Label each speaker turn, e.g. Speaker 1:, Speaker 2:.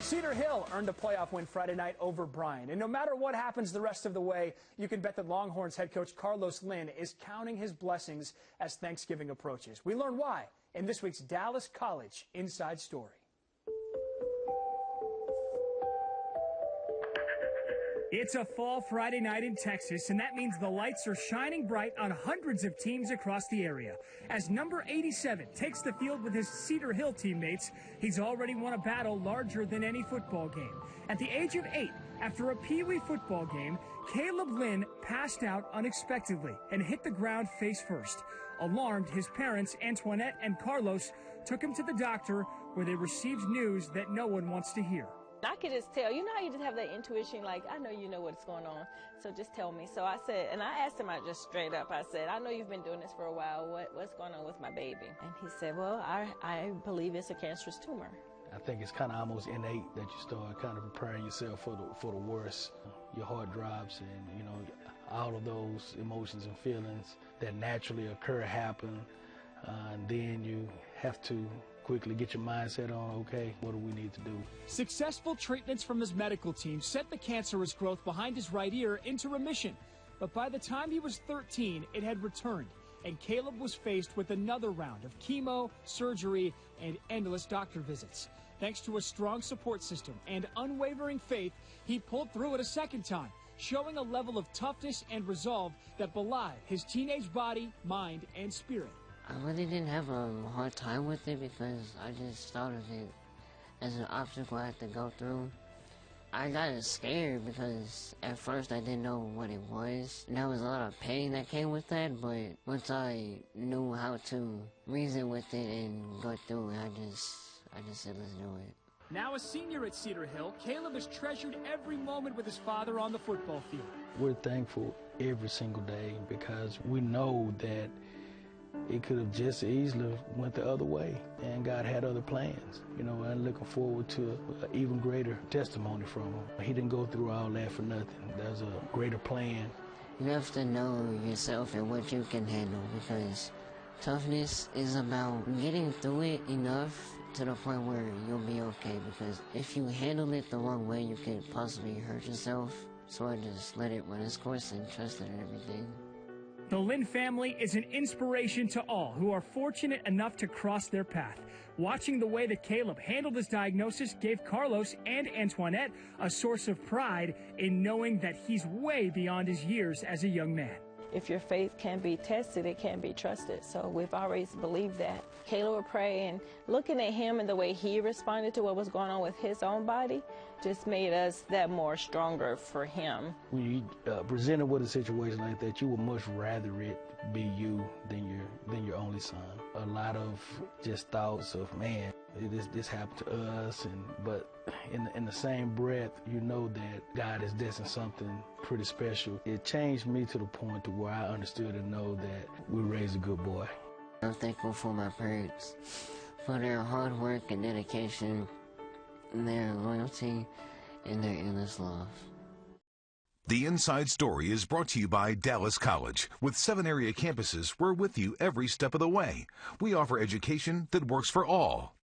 Speaker 1: Cedar Hill earned a playoff win Friday night over Bryan. And no matter what happens the rest of the way, you can bet that Longhorns head coach Lynn is counting his blessings as Thanksgiving approaches. We learn why in this week's Dallas College Inside Story. It's a fall Friday night in Texas, and that means the lights are shining bright on hundreds of teams across the area. As number 87 takes the field with his Cedar Hill teammates, he's already won a battle larger than any football game. At the age of 8, after a Pee-wee football game, Lynn passed out unexpectedly and hit the ground face first. Alarmed, his parents, Antoinette and Carlos, took him to the doctor, where they received news that no one wants to hear.
Speaker 2: I could just tell, you know how you just have that intuition, like, I know you know what's going on, so just tell me. So I said, and I asked him out just straight up, I said, I know you've been doing this for a while, what's going on with my baby? And he said, well, I believe it's a cancerous tumor.
Speaker 3: I think it's kind of almost innate that you start kind of preparing yourself for the worst. Your heart drops, and, you know, all of those emotions and feelings that naturally occur happen, and then you have to quickly get your mindset on, okay, what do we need to do?
Speaker 1: Successful treatments from his medical team sent the cancerous growth behind his right ear into remission. But by the time he was 13, it had returned, and Caleb was faced with another round of chemo, surgery, and endless doctor visits. Thanks to a strong support system and unwavering faith, he pulled through it a second time, showing a level of toughness and resolve that belied his teenage body, mind, and spirit.
Speaker 4: I really didn't have a hard time with it because I just thought of it as an obstacle I had to go through. I got scared because at first I didn't know what it was. And there was a lot of pain that came with that, but once I knew how to reason with it and go through it, I just said, let's do it.
Speaker 1: Now a senior at Cedar Hill, Caleb has treasured every moment with his father on the football field.
Speaker 3: We're thankful every single day because we know that it could have just easily went the other way, and God had other plans. You know, I'm looking forward to an even greater testimony from him. He didn't go through all that for nothing. There's a greater plan.
Speaker 4: You have to know yourself and what you can handle, because toughness is about getting through it enough to the point where you'll be okay, because if you handle it the wrong way, you could possibly hurt yourself. So I just let it run its course and trusted everything.
Speaker 1: The Lynn family is an inspiration to all who are fortunate enough to cross their path. Watching the way that Caleb handled his diagnosis gave Carlos and Antoinette a source of pride in knowing that he's way beyond his years as a young man.
Speaker 2: If your faith can be tested, it can be trusted. So we've always believed that. Caleb would pray, and looking at him and the way he responded to what was going on with his own body just made us that more stronger for him.
Speaker 3: When you presented with a situation like that, you would much rather it be you than your only son. A lot of just thoughts of, man, this happened to us, but in the same breath, you know that God is destined something pretty special. It changed me to the point to where I understood and know that we raised a good boy.
Speaker 4: I'm thankful for my parents, for their hard work and dedication, and their loyalty, and their endless love.
Speaker 5: The Inside Story is brought to you by Dallas College. With 7 area campuses, we're with you every step of the way. We offer education that works for all.